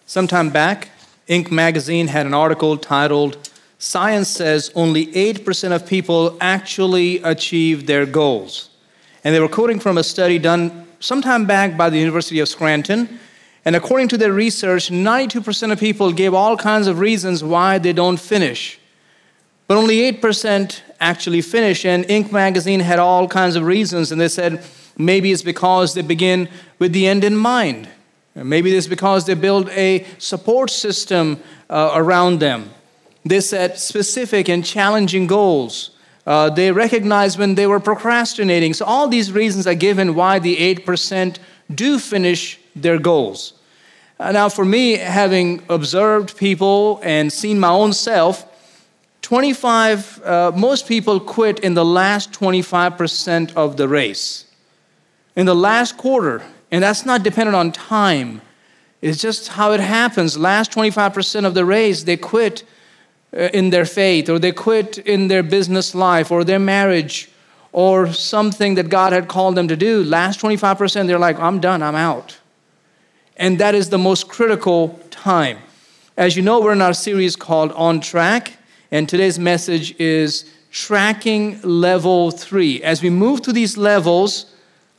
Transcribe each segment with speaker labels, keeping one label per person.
Speaker 1: Sometime back, Inc. magazine had an article titled, "Science Says Only 8% of People Actually Achieve Their Goals." And they were quoting from a study done sometime back by the University of Scranton. And according to their research, 92% of people gave all kinds of reasons why they don't finish. But only 8% actually finish. And Inc. magazine had all kinds of reasons. And they said maybe it's because they begin with the end in mind. Maybe it's because they build a support system around them. They set specific and challenging goals. They recognized when they were procrastinating. So all these reasons are given why the 8% do finish their goals. Now for me, having observed people and seen my own self, most people quit in the last 25% of the race. In the last quarter. And that's not dependent on time. It's just how it happens. Last 25% of the race, they quit in their faith, or they quit in their business life, or their marriage, or something that God had called them to do. Last 25%, they're like, I'm done, I'm out. And that is the most critical time. As you know, we're in our series called On Track, and today's message is Tracking Level 3. As we move through these levels,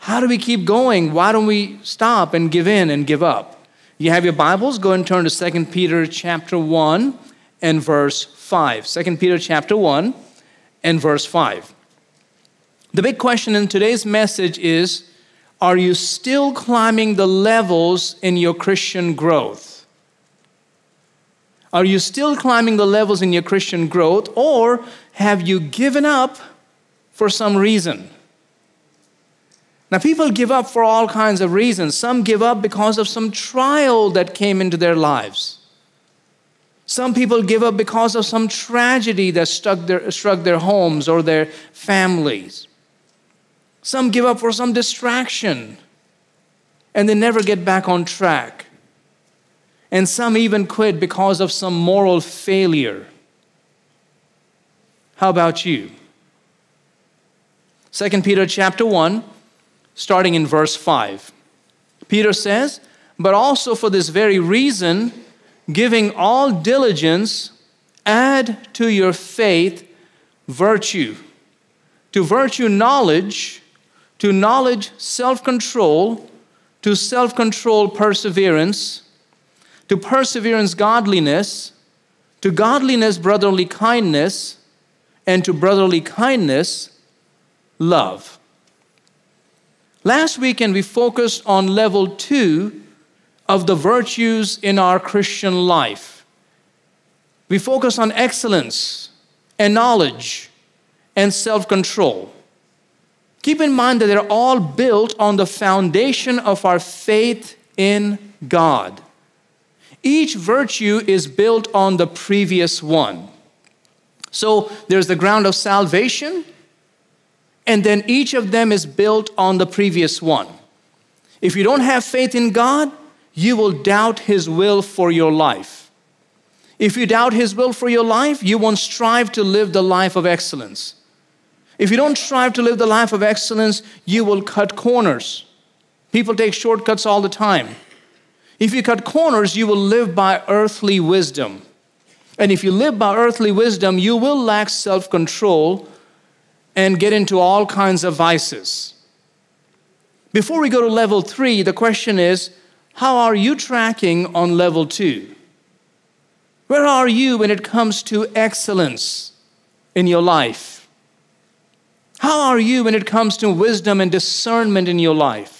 Speaker 1: how do we keep going? Why don't we stop and give in and give up? You have your Bibles, go and turn to 2 Peter chapter 1 and verse 5. 2 Peter chapter 1 and verse 5. The big question in today's message is, are you still climbing the levels in your Christian growth? Are you still climbing the levels in your Christian growth, or have you given up for some reason? Now, people give up for all kinds of reasons. Some give up because of some trial that came into their lives. Some people give up because of some tragedy that struck their homes or their families. Some give up for some distraction, and they never get back on track. And some even quit because of some moral failure. How about you? 2 Peter chapter 1, starting in verse 5. Peter says, "But also for this very reason, giving all diligence, add to your faith virtue. To virtue knowledge, to knowledge self-control, to self-control perseverance, to perseverance godliness, to godliness brotherly kindness, and to brotherly kindness love." Last weekend, we focused on level 2 of the virtues in our Christian life. We focused on excellence and knowledge and self-control. Keep in mind that they're all built on the foundation of our faith in God. Each virtue is built on the previous one. So there's the ground of salvation, and then each of them is built on the previous one. If you don't have faith in God, you will doubt His will for your life. If you doubt His will for your life, you won't strive to live the life of excellence. If you don't strive to live the life of excellence, you will cut corners. People take shortcuts all the time. If you cut corners, you will live by earthly wisdom. And if you live by earthly wisdom, you will lack self-control and get into all kinds of vices. Before we go to level 3, the question is, how are you tracking on level 2? Where are you when it comes to excellence in your life? How are you when it comes to wisdom and discernment in your life?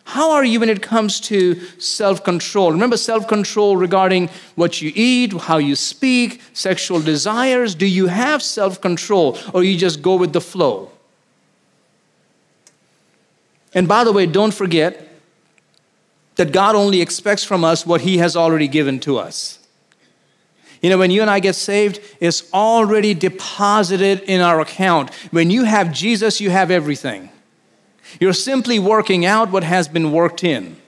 Speaker 1: How are you when it comes to self-control? Remember, self-control regarding what you eat, how you speak, sexual desires. Do you have self-control, or you just go with the flow? And by the way, don't forget that God only expects from us what He has already given to us. You know, when you and I get saved, it's already deposited in our account. When you have Jesus, you have everything. You're simply working out what has been worked in.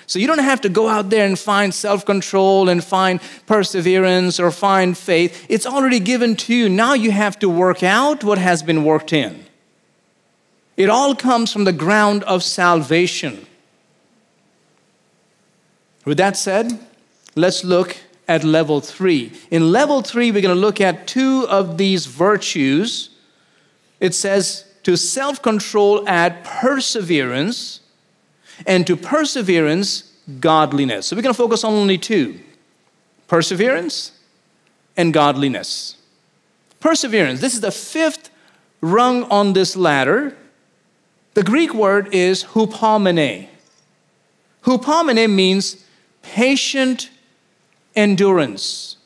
Speaker 1: So you don't have to go out there and find self-control and find perseverance or find faith. It's already given to you. Now you have to work out what has been worked in. It all comes from the ground of salvation. With that said, let's look at level 3. In level 3, we're going to look at 2 of these virtues. It says to self-control add perseverance, and to perseverance, godliness. So we're going to focus on only 2. Perseverance and godliness. Perseverance. This is the 5th rung on this ladder. The Greek word is hupomene. Hupomene means patient endurance.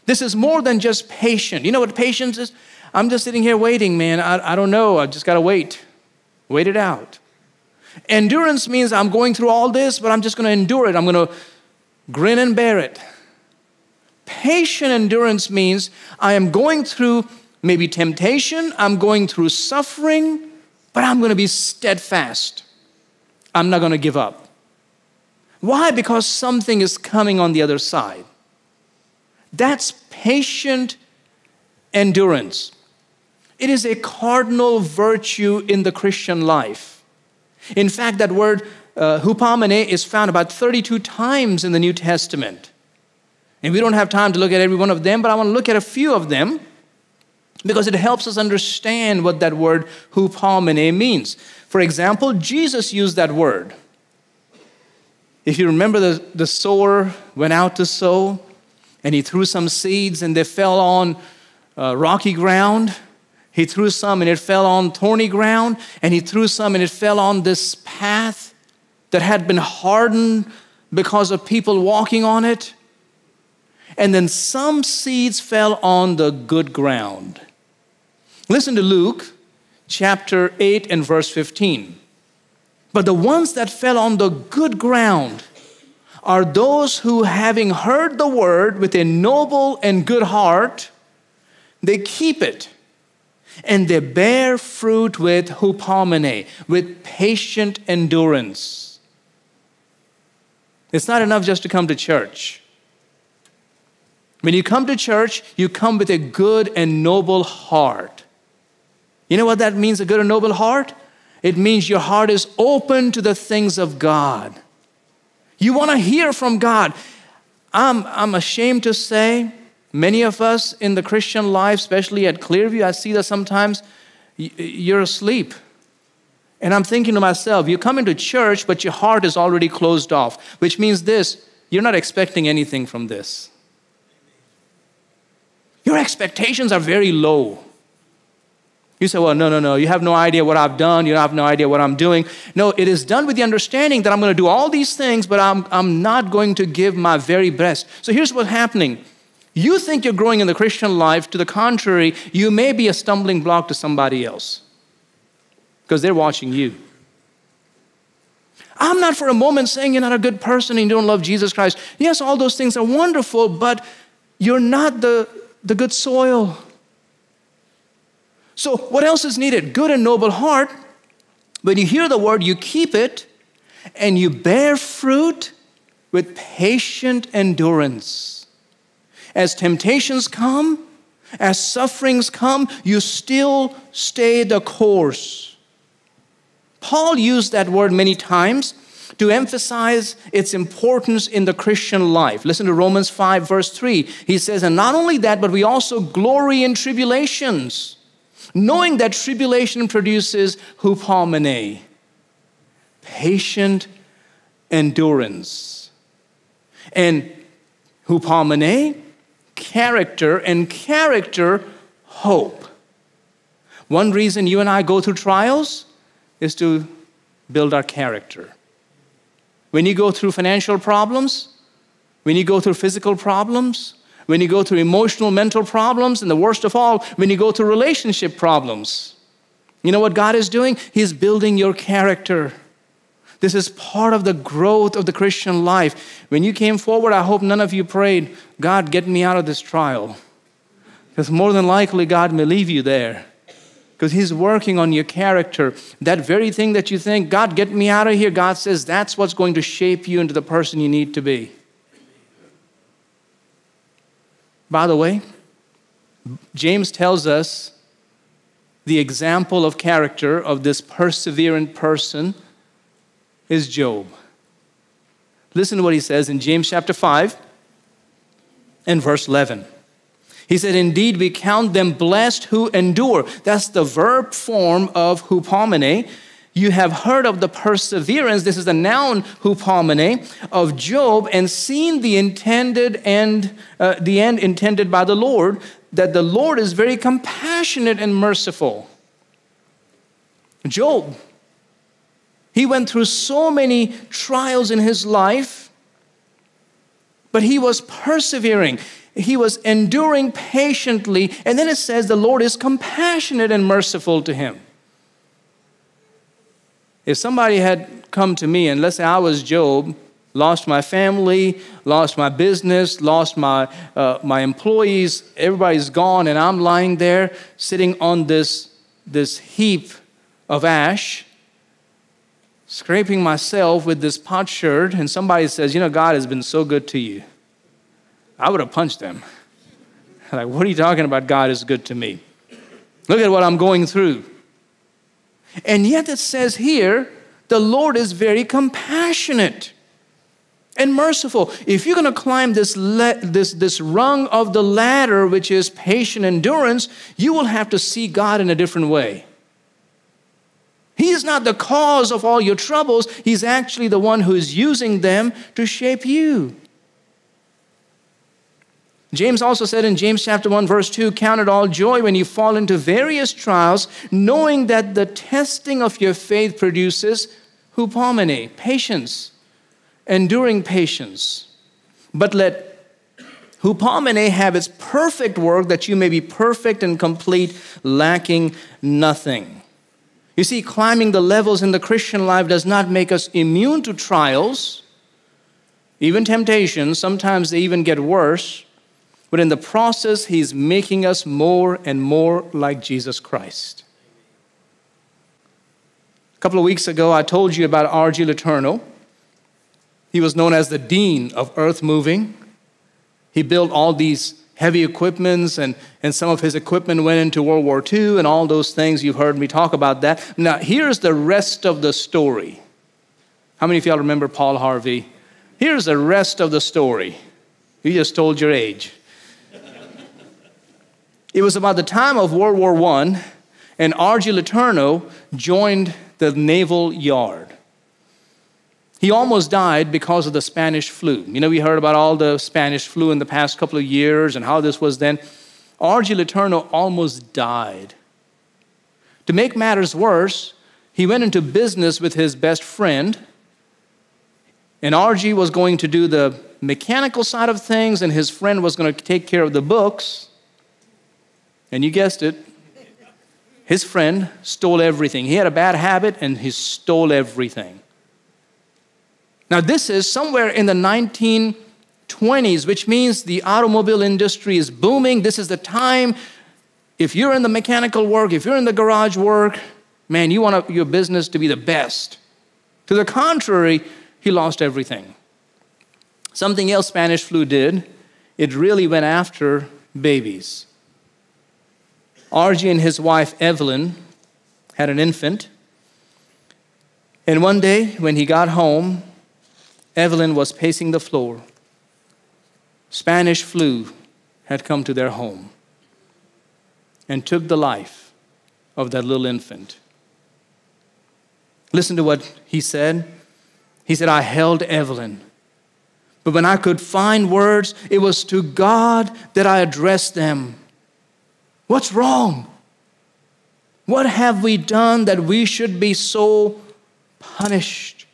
Speaker 1: This is more than just patient. You know what patience is? I'm just sitting here waiting, man. I don't know. I just got to wait. Wait it out. Endurance means I'm going through all this, but I'm just going to endure it. I'm going to grin and bear it. Patient endurance means I am going through maybe temptation, I'm going through suffering, but I'm going to be steadfast. I'm not going to give up. Why? Because something is coming on the other side. That's patient endurance. It is a cardinal virtue in the Christian life. In fact, that word hupomene is found about 32 times in the New Testament. And we don't have time to look at every one of them, but I want to look at a few of them because it helps us understand what that word hupomene means. For example, Jesus used that word. If you remember, the sower went out to sow, and he threw some seeds, and they fell on rocky ground. He threw some, and it fell on thorny ground. And he threw some, and it fell on this path that had been hardened because of people walking on it. And then some seeds fell on the good ground. Listen to Luke chapter 8 and verse 15. But the ones that fell on the good ground are those who, having heard the word with a noble and good heart, they keep it, and they bear fruit with hupomene, with patient endurance. It's not enough just to come to church. When you come to church, you come with a good and noble heart. You know what that means, a good and noble heart? It means your heart is open to the things of God. You want to hear from God. I'm ashamed to say, many of us in the Christian life, especially at Clearview, I see that sometimes you're asleep. And I'm thinking to myself, you come into church, but your heart is already closed off, which means this, you're not expecting anything from this. Your expectations are very low. You say, well, no, you have no idea what I've done. You have no idea what I'm doing. No, it is done with the understanding that I'm going to do all these things, but I'm not going to give my very best. So here's what's happening. You think you're growing in the Christian life. To the contrary, you may be a stumbling block to somebody else because they're watching you. I'm not for a moment saying you're not a good person and you don't love Jesus Christ. Yes, all those things are wonderful, but you're not the good soil. So what else is needed? Good and noble heart. When you hear the word, you keep it, and you bear fruit with patient endurance. As temptations come, as sufferings come, you still stay the course. Paul used that word many times to emphasize its importance in the Christian life. Listen to Romans 5, verse 3. He says, and not only that, but we also glory in tribulations, knowing that tribulation produces hupomene, patient endurance. And hupomene, character, and character, hope. One reason you and I go through trials is to build our character. When you go through financial problems, when you go through physical problems, when you go through emotional, mental problems, and the worst of all, when you go through relationship problems, you know what God is doing? He's building your character. This is part of the growth of the Christian life. When you came forward, I hope none of you prayed, God, get me out of this trial. Because more than likely, God may leave you there. Because He's working on your character. That very thing that you think, God, get me out of here, God says that's what's going to shape you into the person you need to be. By the way, James tells us the example of character of this perseverant person is Job. Listen to what he says in James chapter 5 and verse 11. He said, indeed, we count them blessed who endure. That's the verb form of hupomene. You have heard of the perseverance, this is the noun hupomene, of Job, and seen the end intended by the Lord, that the Lord is very compassionate and merciful. Job, he went through so many trials in his life, but he was persevering. He was enduring patiently, and then it says the Lord is compassionate and merciful to him. If somebody had come to me and let's say I was Job, lost my family, lost my business, lost my employees, everybody's gone, and I'm lying there sitting on this heap of ash, scraping myself with this potsherd, and somebody says, God has been so good to you. I would have punched them. Like, what are you talking about? God is good to me. Look at what I'm going through. And yet it says here, the Lord is very compassionate and merciful. If you're going to climb this rung of the ladder, which is patient endurance, you will have to see God in a different way. He is not the cause of all your troubles. He's actually the one who is using them to shape you. James also said in James chapter 1, verse 2, count it all joy when you fall into various trials, knowing that the testing of your faith produces hupomene, patience, enduring patience. But let hupomene have its perfect work, that you may be perfect and complete, lacking nothing. You see, climbing the levels in the Christian life does not make us immune to trials, even temptations. Sometimes they even get worse. But in the process, he's making us more and more like Jesus Christ. A couple of weeks ago, I told you about R.G. Letourneau. He was known as the dean of earth moving. He built all these heavy equipments, and some of his equipment went into World War II and all those things. You've heard me talk about that. Now, here's the rest of the story. How many of y'all remember Paul Harvey? Here's the rest of the story. You just told your age. It was about the time of World War I, and R.G. Letourneau joined the naval yard. He almost died because of the Spanish flu. We heard about all the Spanish flu in the past couple of years and how this was then. R.G. Letourneau almost died. To make matters worse, he went into business with his best friend, and R.G. was going to do the mechanical side of things, and his friend was going to take care of the books. And you guessed it, his friend stole everything. He had a bad habit, and he stole everything. Now, this is somewhere in the 1920s, which means the automobile industry is booming. This is the time, if you're in the mechanical work, if you're in the garage work, man, you want your business to be the best. To the contrary, he lost everything. Something else Spanish flu did, it really went after babies. R.G. and his wife, Evelyn, had an infant. And one day, when he got home, Evelyn was pacing the floor. Spanish flu had come to their home and took the life of that little infant. Listen to what he said. He said, I held Evelyn, but when I could find words, it was to God that I addressed them. What's wrong? What have we done that we should be so punished?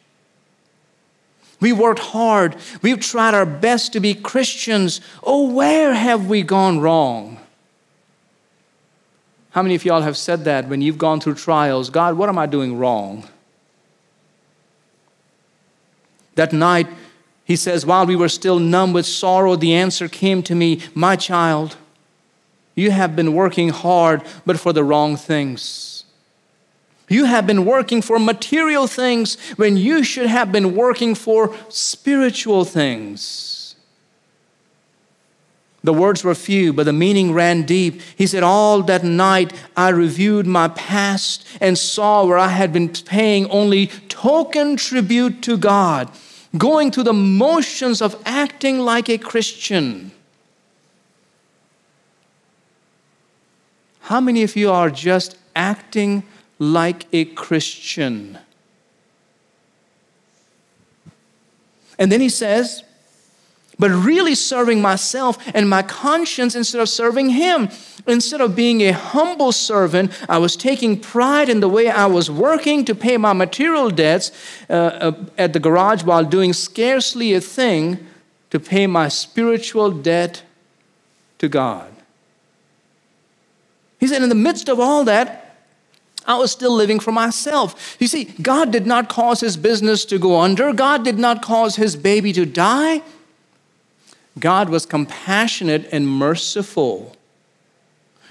Speaker 1: We worked hard. We've tried our best to be Christians. Oh, where have we gone wrong? How many of y'all have said that when you've gone through trials? God, what am I doing wrong? That night, he says, while we were still numb with sorrow, the answer came to me, my child, you have been working hard, but for the wrong things. You have been working for material things when you should have been working for spiritual things. The words were few, but the meaning ran deep. He said, all that night I reviewed my past and saw where I had been paying only token tribute to God. going through the motions of acting like a Christian. How many of you are just acting like a Christian? And then he says, but really serving myself and my conscience instead of serving him. Instead of being a humble servant, I was taking pride in the way I was working to pay my material debts at the garage while doing scarcely a thing to pay my spiritual debt to God. He said, in the midst of all that, I was still living for myself. You see, God did not cause his business to go under. God did not cause his baby to die. God was compassionate and merciful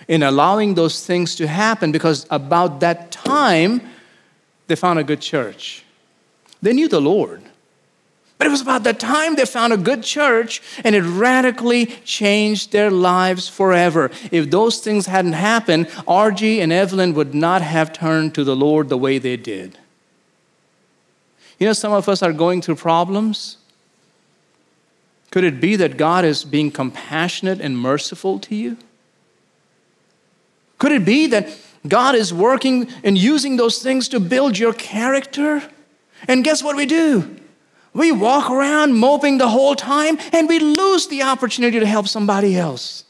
Speaker 1: in allowing those things to happen, because about that time, they found a good church. They knew the Lord. But it was about that time they found a good church, and it radically changed their lives forever. If those things hadn't happened, R.G. and Evelyn would not have turned to the Lord the way they did. You know, some of us are going through problems. Could it be that God is being compassionate and merciful to you? Could it be that God is working and using those things to build your character? And guess what we do? We walk around moping the whole time, and we lose the opportunity to help somebody else.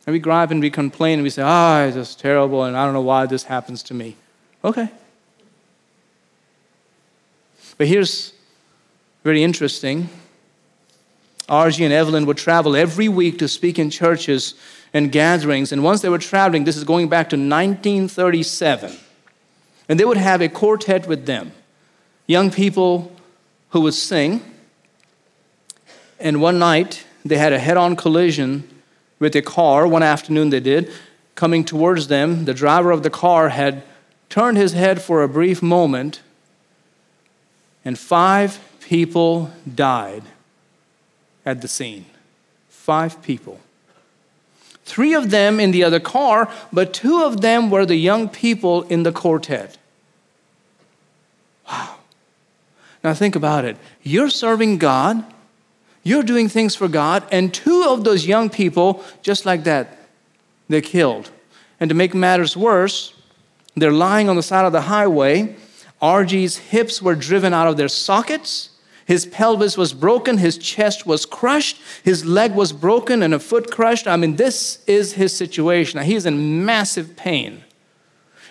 Speaker 1: And we gripe and we complain and we say, it's just terrible and I don't know why this happens to me. Okay. But here's very interesting. R.G. and Evelyn would travel every week to speak in churches and gatherings. And once they were traveling, this is going back to 1937. And they would have a quartet with them. Young people who would sing. And one night, they had a head-on collision with a car. One afternoon they did. Coming towards them, the driver of the car had turned his head for a brief moment, and 5 people died at the scene. 5 people. 3 of them in the other car, but 2 of them were the young people in the quartet. Wow. Now think about it. You're serving God, you're doing things for God, and 2 of those young people, just like that, they're killed. And to make matters worse, they're lying on the side of the highway. R.G.'s hips were driven out of their sockets. His pelvis was broken, his chest was crushed, his leg was broken and a foot crushed. I mean, this is his situation. Now, he's in massive pain.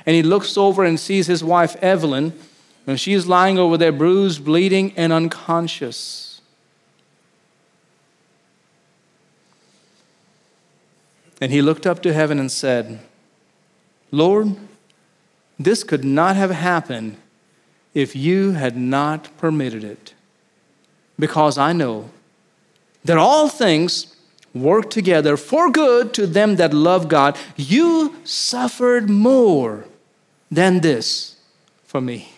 Speaker 1: And he looks over and sees his wife, Evelyn, and she's lying over there, bruised, bleeding, and unconscious. And he looked up to heaven and said, Lord, this could not have happened if you had not permitted it. Because I know that all things work together for good to them that love God. You suffered more than this for me.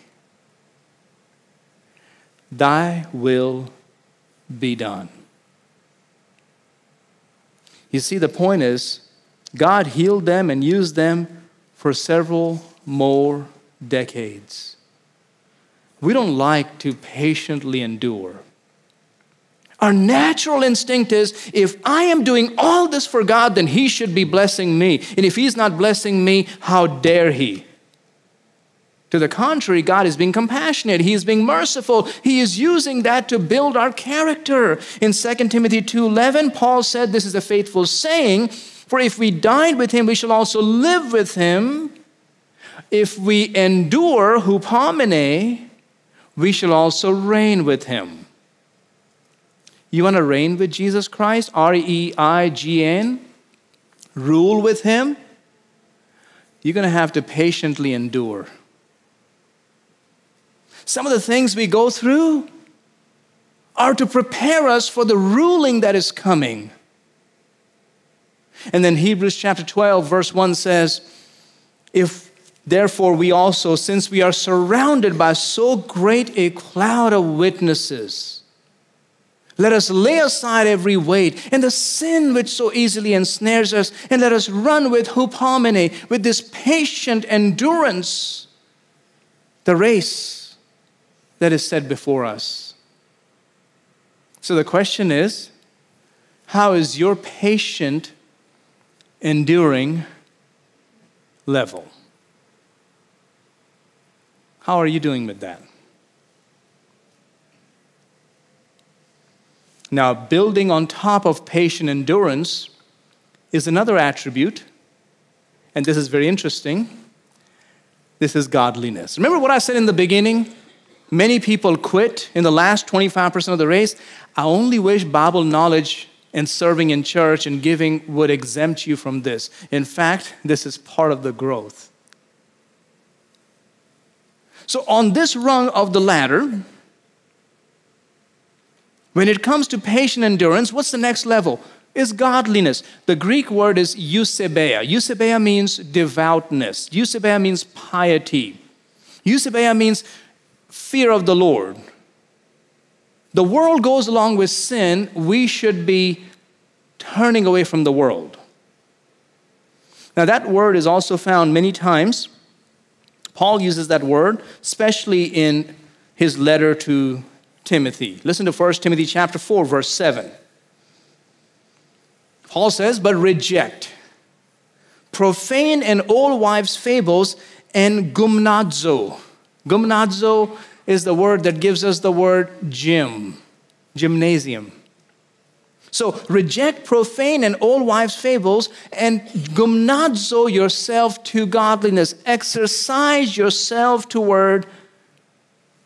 Speaker 1: Thy will be done. You see, the point is, God healed them and used them for several more decades. We don't like to patiently endure. Our natural instinct is, if I am doing all this for God, then he should be blessing me. And if he's not blessing me, how dare he? To the contrary, God is being compassionate. He is being merciful. He is using that to build our character. In 2 Timothy 2:11, Paul said, this is a faithful saying, for if we died with him, we shall also live with him. If we endure hupomene, we shall also reign with him. You want to reign with Jesus Christ? R-E-I-G-N? Rule with him? You're going to have to patiently endure. Some of the things we go through are to prepare us for the ruling that is coming. And then Hebrews chapter 12, verse 1 says, if therefore we also, since we are surrounded by so great a cloud of witnesses, let us lay aside every weight and the sin which so easily ensnares us, and let us run with hupomene, with this patient endurance, the race that is set before us. So the question is, how is your patient, enduring level? How are you doing with that? Now, building on top of patient endurance is another attribute, and this is very interesting. This is godliness. Remember what I said in the beginning? Many people quit in the last 25% of the race. I only wish Bible knowledge and serving in church and giving would exempt you from this. In fact, this is part of the growth. So on this rung of the ladder, when it comes to patient endurance, what's the next level? Is godliness. The Greek word is eusebeia. Eusebeia means devoutness. Eusebeia means piety. Eusebeia means fear of the Lord. The world goes along with sin. We should be turning away from the world. Now that word is also found many times. Paul uses that word, especially in his letter to Timothy. Listen to 1 Timothy chapter 4, verse 7. Paul says, but reject profane and old wives' fables and gymnazo. Gymnazo is the word that gives us the word gymnasium. So reject profane and old wives' fables and gymnazo yourself to godliness. Exercise yourself toward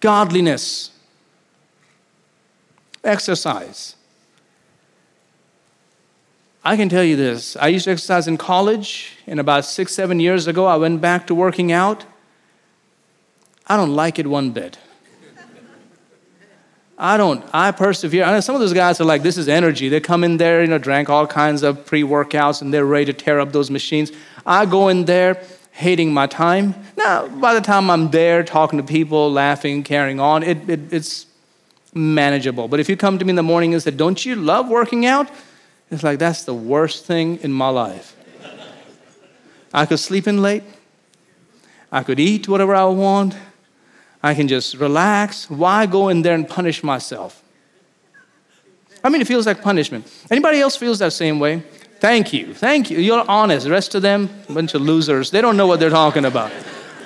Speaker 1: godliness. Exercise. I can tell you this. I used to exercise in college, and about 6-7 years ago, I went back to working out. I don't like it one bit. I persevere. I know some of those guys are like, this is energy. They come in there, drank all kinds of pre-workouts, and they're ready to tear up those machines. I go in there hating my time. Now, by the time I'm there talking to people, laughing, carrying on, it's manageable. But if you come to me in the morning and say, don't you love working out? It's like, that's the worst thing in my life. I could sleep in late. I could eat whatever I want. I can just relax. Why go in there and punish myself? I mean, it feels like punishment. Anybody else feels that same way? Thank you. Thank you. You're honest. The rest of them, a bunch of losers. They don't know what they're talking about.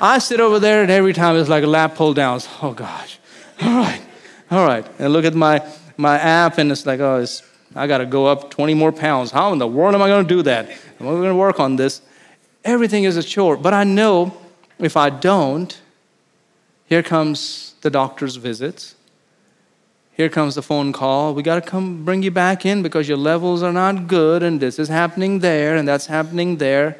Speaker 1: I sit over there, and every time it's like a lap pull down. Oh, gosh. All right. And I look at my app, and it's like, I got to go up 20 more pounds. How in the world am I going to do that? We're going to work on this. Everything is a chore. But I know if I don't, here comes the doctor's visits. Here comes the phone call. We got to come bring you back in because your levels are not good, and this is happening there, and that's happening there.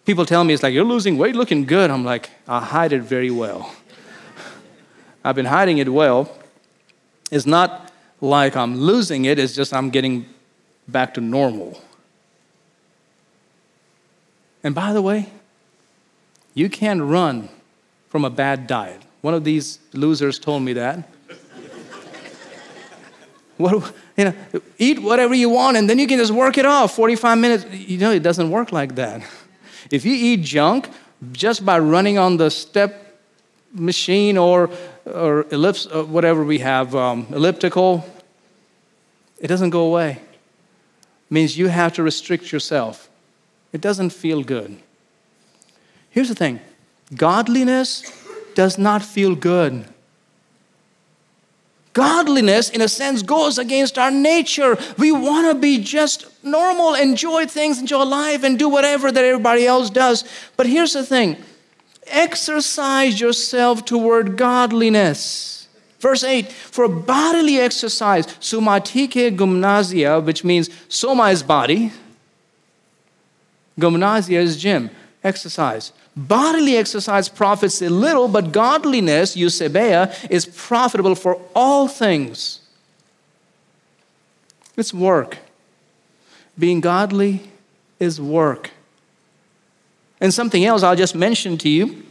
Speaker 1: People tell me, it's like, you're losing weight, looking good. I'm like, I hide it very well. I've been hiding it well. It's not like I'm losing it. It's just I'm getting back to normal. And by the way, you can't run from a bad diet. One of these losers told me that. Eat whatever you want, and then you can just work it off. 45 minutes. It doesn't work like that. If you eat junk just by running on the step machine or ellipse, whatever we have, elliptical, it doesn't go away. It means you have to restrict yourself. It doesn't feel good. Here's the thing. Godliness does not feel good. Godliness, in a sense, goes against our nature. We want to be just normal, enjoy things, enjoy life, and do whatever that everybody else does. But here's the thing. Exercise yourself toward godliness. Verse 8, for bodily exercise, somatike gymnasia, which means soma is body, gymnasia is gym, exercise. Bodily exercise profits a little, but godliness, eusebeia, is profitable for all things. It's work. Being godly is work. And something else I'll just mention to you,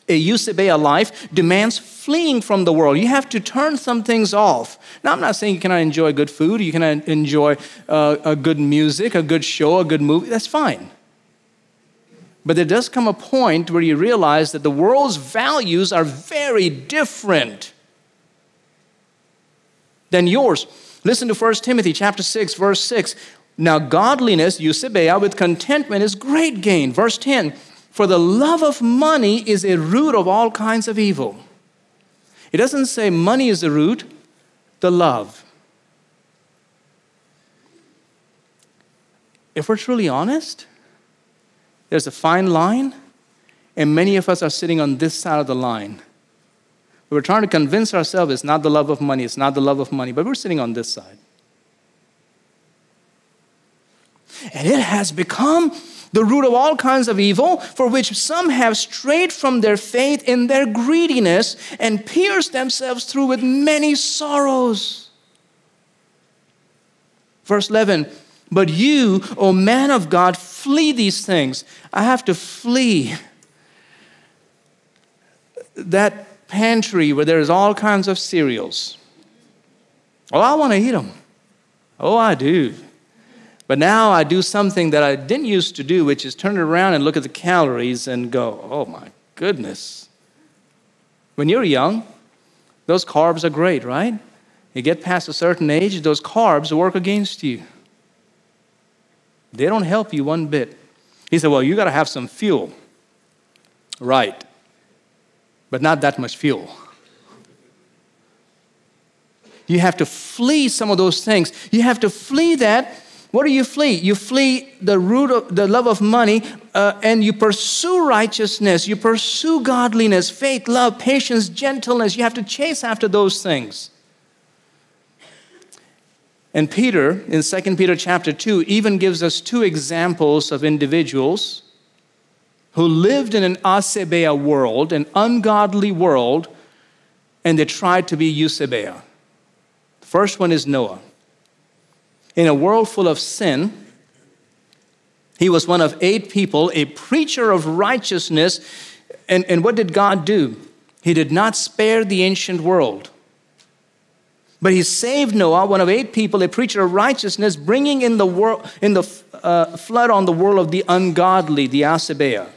Speaker 1: a eusebeia life demands fleeing from the world. You have to turn some things off. Now, I'm not saying you cannot enjoy good food, you cannot enjoy a good music, a good show, a good movie. That's fine. But there does come a point where you realize that the world's values are very different than yours. Listen to 1 Timothy chapter 6, verse 6. Now godliness, eusebeia, with contentment is great gain. Verse 10, for the love of money is a root of all kinds of evil. It doesn't say money is the root, the love. If we're truly honest, there's a fine line, and many of us are sitting on this side of the line. We're trying to convince ourselves it's not the love of money, it's not the love of money, but we're sitting on this side. And it has become the root of all kinds of evil, for which some have strayed from their faith in their greediness and pierced themselves through with many sorrows. Verse 11, but you, O man of God, flee these things. I have to flee that pantry where there's all kinds of cereals. Oh, I want to eat them. Oh, I do. But now I do something that I didn't used to do, which is turn around and look at the calories and go, oh my goodness. When you're young, those carbs are great, right? You get past a certain age, those carbs work against you. They don't help you one bit. He said, well, you got to have some fuel. Right. But not that much fuel. You have to flee some of those things. You have to flee that. What do you flee? You flee the root of the love of money, and you pursue righteousness. You pursue godliness, faith, love, patience, gentleness. You have to chase after those things. And Peter, in 2 Peter chapter 2, even gives us two examples of individuals who lived in an asebeia world, an ungodly world, and they tried to be eusebeia. The first one is Noah. In a world full of sin, he was one of 8 people, a preacher of righteousness. And what did God do? He did not spare the ancient world. But he saved Noah, one of 8 people, a preacher of righteousness, bringing in the flood on the world of the ungodly, the asebeia.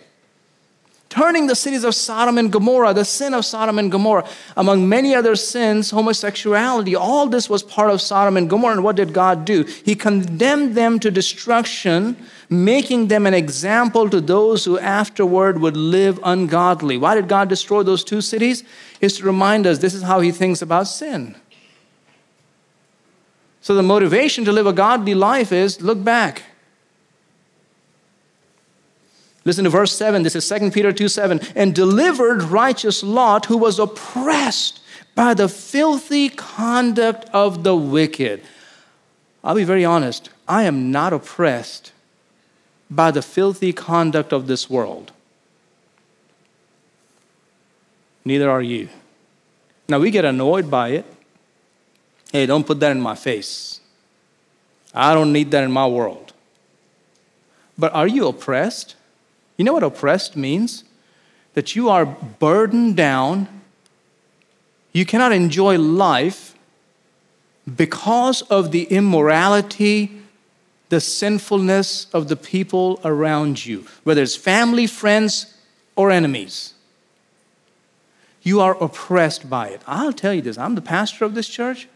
Speaker 1: Turning the cities of Sodom and Gomorrah, the sin of Sodom and Gomorrah, among many other sins, homosexuality, all this was part of Sodom and Gomorrah. And what did God do? He condemned them to destruction, making them an example to those who afterward would live ungodly. Why did God destroy those 2 cities? It's to remind us this is how he thinks about sin. So the motivation to live a godly life is look back. Listen to verse 7. This is 2 Peter 2:7. And delivered righteous Lot, who was oppressed by the filthy conduct of the wicked. I'll be very honest. I am not oppressed by the filthy conduct of this world. Neither are you. Now we get annoyed by it. Hey, don't put that in my face. I don't need that in my world. But are you oppressed? You know what oppressed means? That you are burdened down. You cannot enjoy life because of the immorality, the sinfulness of the people around you, whether it's family, friends, or enemies. You are oppressed by it. I'll tell you this, I'm the pastor of this church.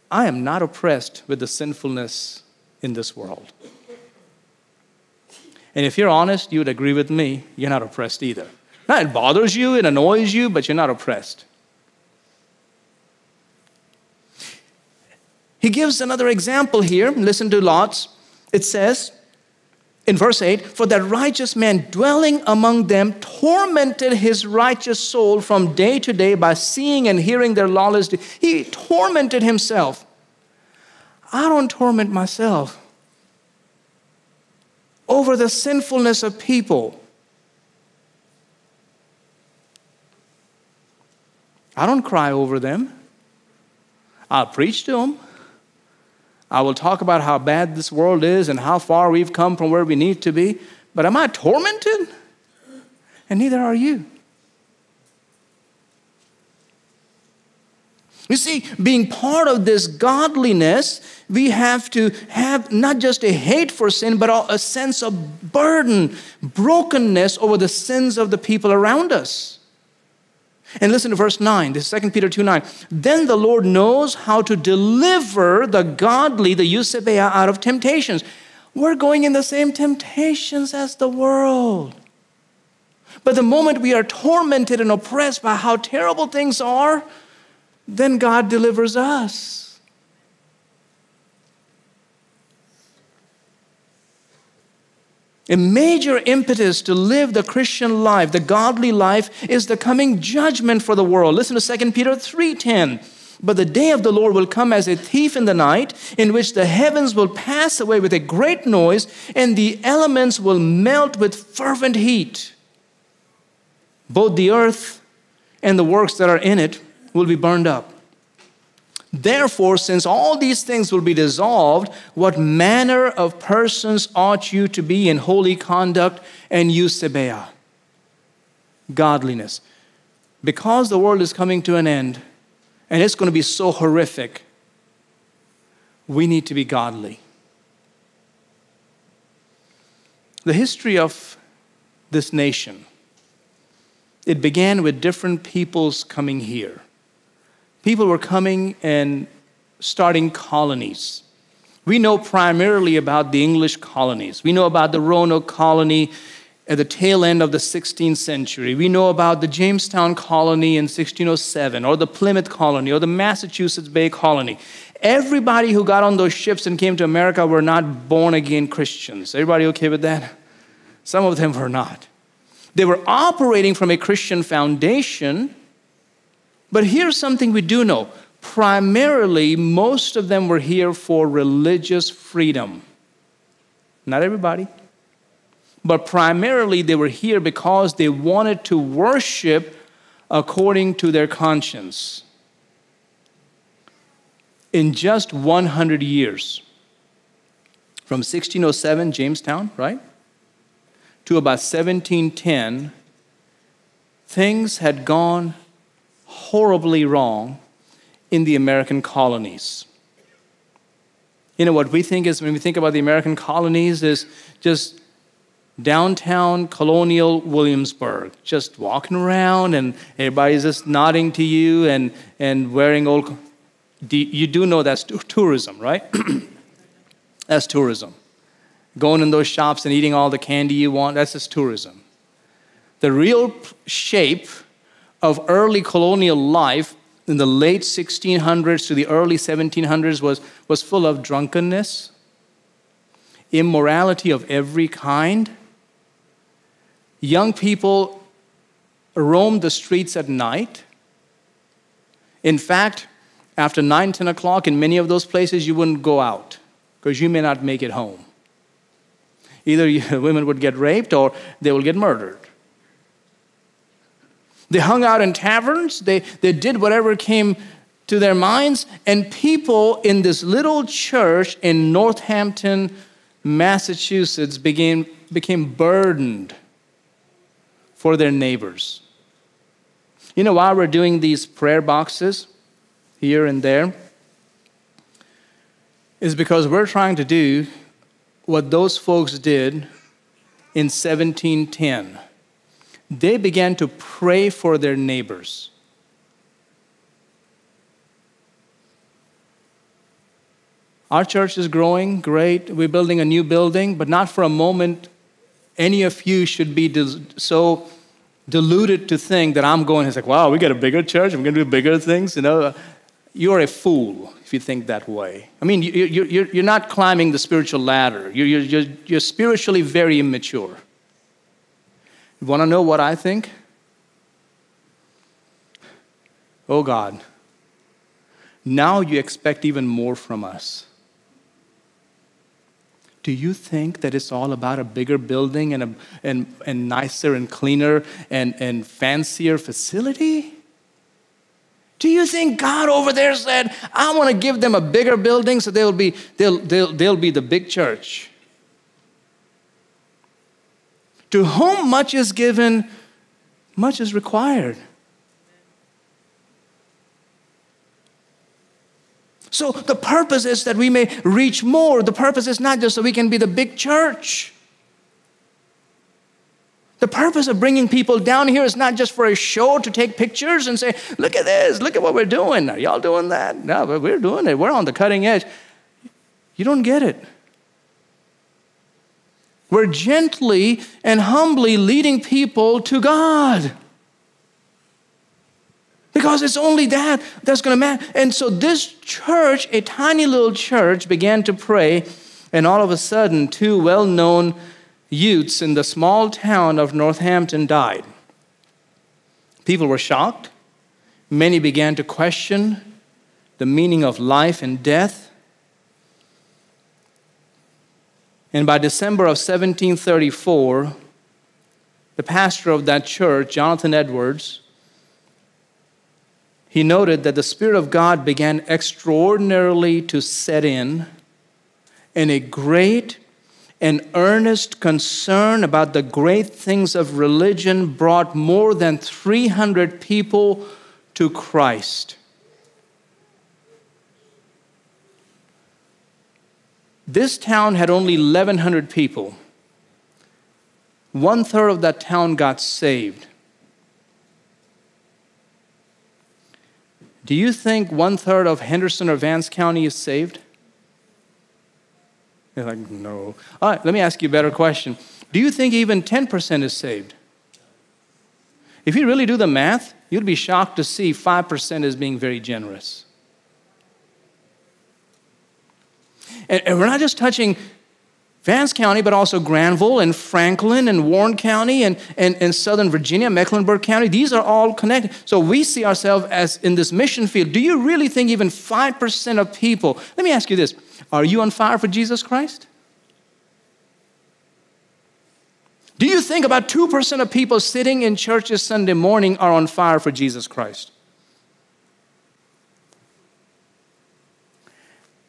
Speaker 1: I am not oppressed with the sinfulness in this world. And if you're honest, you would agree with me, you're not oppressed either. Now, it bothers you, it annoys you, but you're not oppressed. He gives another example here. Listen to Lot's. It says in verse 8, for that righteous man dwelling among them tormented his righteous soul from day to day by seeing and hearing their lawless deeds. He tormented himself. I don't torment myself over the sinfulness of people. I don't cry over them. I'll preach to them. I will talk about how bad this world is and how far we've come from where we need to be. But am I tormented? And neither are you. You see, being part of this godliness, we have to have not just a hate for sin, but a sense of burden, brokenness over the sins of the people around us. And listen to verse 9. This is 2 Peter 2:9. Then the Lord knows how to deliver the godly, the Eusebia, out of temptations. We're going in the same temptations as the world. But the moment we are tormented and oppressed by how terrible things are, then God delivers us. A major impetus to live the Christian life, the godly life, is the coming judgment for the world. Listen to 2 Peter 3:10. But the day of the Lord will come as a thief in the night, in which the heavens will pass away with a great noise, and the elements will melt with fervent heat. Both the earth and the works that are in it will be burned up. Therefore, since all these things will be dissolved, what manner of persons ought you to be in holy conduct and Eusebia? Godliness. Because the world is coming to an end, and it's going to be so horrific, we need to be godly. The history of this nation, it began with different peoples coming here. People were coming and starting colonies. We know primarily about the English colonies. We know about the Roanoke colony at the tail end of the 16th century. We know about the Jamestown colony in 1607, or the Plymouth colony, or the Massachusetts Bay colony. Everybody who got on those ships and came to America were not born-again Christians. Everybody okay with that? Some of them were not. They were operating from a Christian foundation, but here's something we do know. Primarily, most of them were here for religious freedom. Not everybody. But primarily, they were here because they wanted to worship according to their conscience. In just 100 years, from 1607, Jamestown, right, to about 1710, things had gone horribly wrong in the American colonies. You know, what we think is, when we think about the American colonies, is just downtown colonial Williamsburg, just walking around and everybody's just nodding to you and wearing old... You do know that's tourism, right? That's tourism. Going in those shops and eating all the candy you want, that's just tourism. The real shape of early colonial life in the late 1600s to the early 1700s was full of drunkenness, immorality of every kind. Young people roamed the streets at night. In fact, after 9, 10 o'clock, in many of those places, you wouldn't go out because you may not make it home. Either women would get raped or they will get murdered. They hung out in taverns. They did whatever came to their minds. And people in this little church in Northampton, Massachusetts, became burdened for their neighbors. You know why we're doing these prayer boxes here and there? Is because we're trying to do what those folks did in 1710. They began to pray for their neighbors. Our church is growing, great. We're building a new building, but not for a moment any of you should be so deluded to think that I'm going, it's like, wow, we got a bigger church, I'm going to do bigger things. You know, you're a fool if you think that way. I mean, you're not climbing the spiritual ladder. You're spiritually very immature. You want to know what I think? Oh God, now you expect even more from us. Do you think that it's all about a bigger building and nicer and cleaner and fancier facility? Do you think God over there said, I want to give them a bigger building so they'll be the big church? To whom much is given, much is required. So the purpose is that we may reach more. The purpose is not just so we can be the big church. The purpose of bringing people down here is not just for a show to take pictures and say, look at this, look at what we're doing. Are y'all doing that? No, but we're doing it. We're on the cutting edge. You don't get it. We're gently and humbly leading people to God. Because it's only that's going to matter. And so this church, a tiny little church, began to pray, and all of a sudden, two well-known youths in the small town of Northampton died. People were shocked. Many began to question the meaning of life and death. And by December of 1734, the pastor of that church, Jonathan Edwards, he noted that the Spirit of God began extraordinarily to set in, and a great and earnest concern about the great things of religion brought more than 300 people to Christ. This town had only 1,100 people. 1/3 of that town got saved. Do you think 1/3 of Henderson or Vance County is saved? You're like, no. All right, let me ask you a better question. Do you think even 10% is saved? If you really do the math, you'd be shocked to see 5% as being very generous. And we're not just touching Vance County, but also Granville and Franklin and Warren County and Southern Virginia, Mecklenburg County. These are all connected. So we see ourselves as in this mission field. Do you really think even 5% of people, let me ask you this, are you on fire for Jesus Christ? Do you think about 2% of people sitting in churches Sunday morning are on fire for Jesus Christ?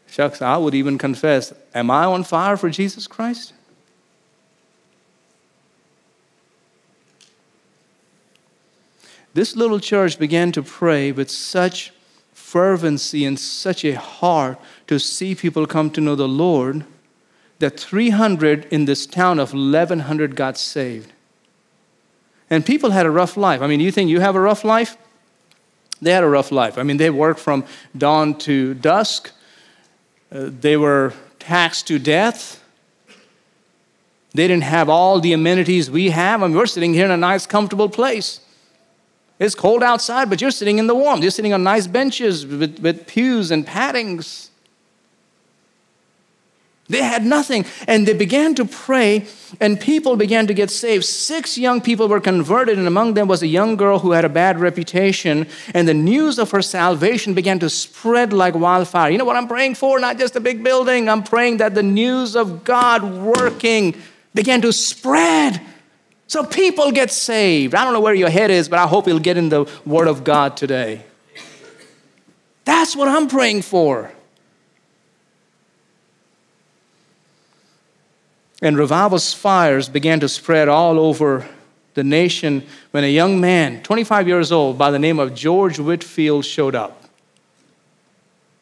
Speaker 1: Shucks, I would even confess, am I on fire for Jesus Christ? This little church began to pray with such fervency and such a heart to see people come to know the Lord that 300 in this town of 1,100 got saved. And people had a rough life. I mean, do you think you have a rough life? They had a rough life. I mean, they worked from dawn to dusk. They were taxed to death. They didn't have all the amenities we have. I mean, we're sitting here in a nice, comfortable place. It's cold outside, but you're sitting in the warm. You're sitting on nice benches with pews and paddings. They had nothing, and they began to pray, and people began to get saved. 6 young people were converted, and among them was a young girl who had a bad reputation, and the news of her salvation began to spread like wildfire. You know what I'm praying for? Not just a big building. I'm praying that the news of God working began to spread, so people get saved. I don't know where your head is, but I hope you'll get in the Word of God today. That's what I'm praying for. And revival fires began to spread all over the nation when a young man, 25 years old, by the name of George Whitefield showed up.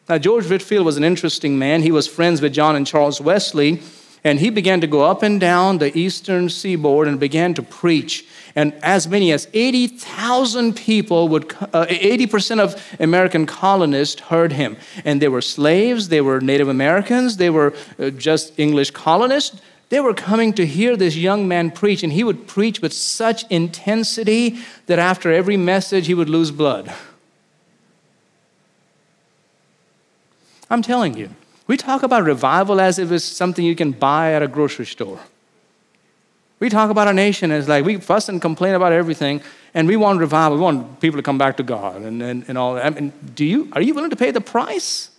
Speaker 1: Now, George Whitefield was an interesting man. He was friends with John and Charles Wesley, and he began to go up and down the eastern seaboard and began to preach. And as many as 80,000 people 80% of American colonists heard him. And they were slaves, they were Native Americans, they were just English colonists. They were coming to hear this young man preach, and he would preach with such intensity that after every message, he would lose blood. I'm telling you, we talk about revival as if it's something you can buy at a grocery store. We talk about our nation as like we fuss and complain about everything, and we want revival. We want people to come back to God and all that. I mean, are you willing to pay the price?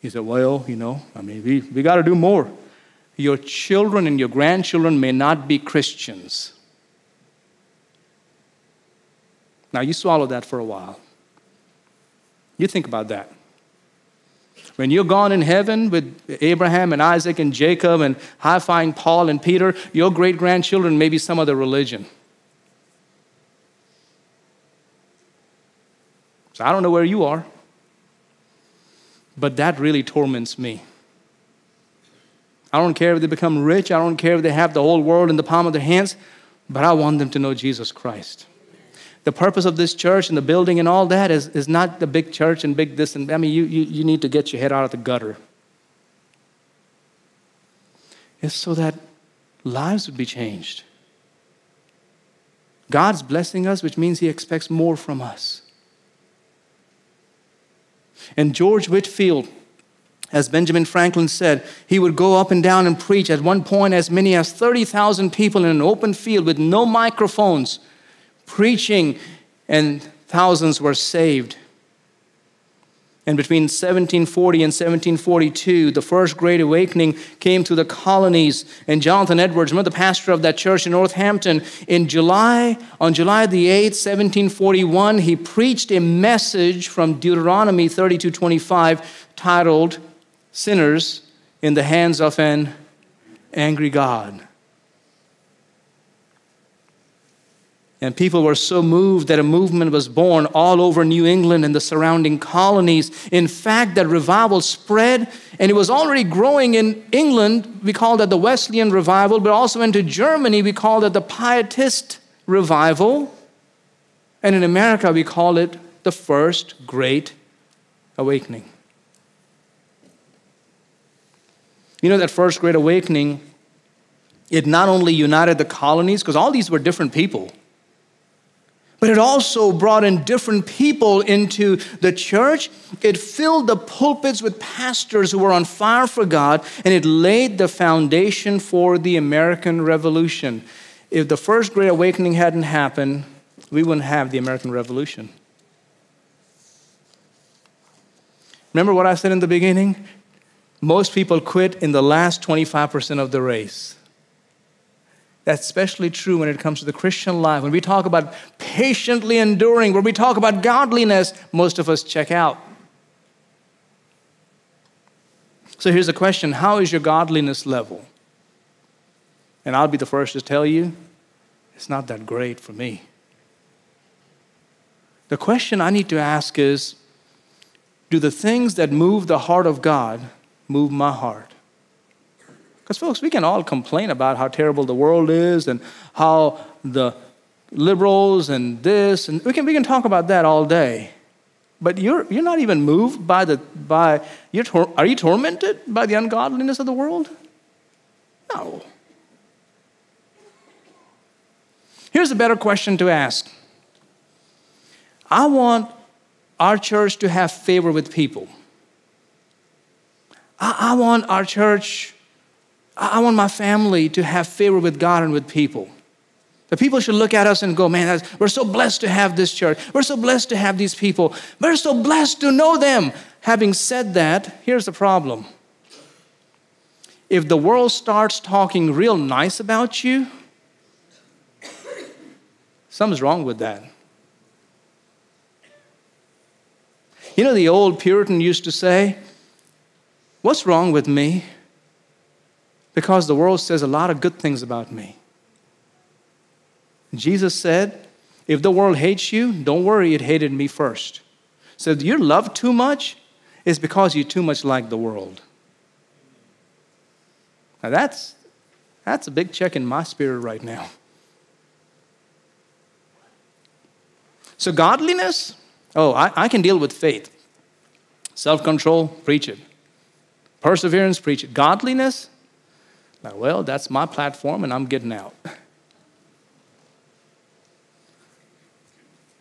Speaker 1: He said, well, we got to do more. Your children and your grandchildren may not be Christians. Now, you swallow that for a while. You think about that. When you're gone in heaven with Abraham and Isaac and Jacob and high-fiving Paul and Peter, your great-grandchildren may be some other religion. So I don't know where you are. But that really torments me. I don't care if they become rich. I don't care if they have the whole world in the palm of their hands. But I want them to know Jesus Christ. The purpose of this church and the building and all that is not the big church and big this. And I mean, you need to get your head out of the gutter. It's so that lives would be changed. God's blessing us, which means He expects more from us. And George Whitefield, as Benjamin Franklin said, he would go up and down and preach. At one point, as many as 30,000 people in an open field with no microphones, preaching, and thousands were saved. And between 1740 and 1742, the first Great Awakening came to the colonies. And Jonathan Edwards, remember the pastor of that church in Northampton, on July the 8th, 1741, he preached a message from Deuteronomy 32:25 titled, "Sinners in the Hands of an Angry God." And people were so moved that a movement was born all over New England and the surrounding colonies. In fact, that revival spread, and it was already growing in England. We call that the Wesleyan revival, but also into Germany, we call it the Pietist revival. And in America, we call it the First Great Awakening. You know, that First Great Awakening, it not only united the colonies, because all these were different people, but it also brought in different people into the church. It filled the pulpits with pastors who were on fire for God, and it laid the foundation for the American Revolution. If the First Great Awakening hadn't happened, we wouldn't have the American Revolution. Remember what I said in the beginning? Most people quit in the last 25% of the race. That's especially true when it comes to the Christian life. When we talk about patiently enduring, when we talk about godliness, most of us check out. So here's a question: how is your godliness level? And I'll be the first to tell you, it's not that great for me. The question I need to ask is, do the things that move the heart of God move my heart? Because, folks, we can all complain about how terrible the world is and how the liberals and this, and we can talk about that all day. But you're not even moved are you tormented by the ungodliness of the world? No. Here's a better question to ask. I want our church to have favor with people. I want our church, I want my family to have favor with God and with people. The people should look at us and go, man, we're so blessed to have this church. We're so blessed to have these people. We're so blessed to know them. Having said that, here's the problem. If the world starts talking real nice about you, something's wrong with that. You know, the old Puritan used to say, what's wrong with me? Because the world says a lot of good things about me. Jesus said, if the world hates you, don't worry, it hated me first. So if you're loved too much, it's because you're too much like the world. Now that's a big check in my spirit right now. So godliness, I can deal with faith. Self-control, preach it. Perseverance, preach it. Godliness, well, that's my platform and I'm getting out.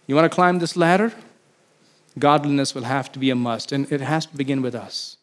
Speaker 1: You want to climb this ladder? Godliness will have to be a must, and it has to begin with us.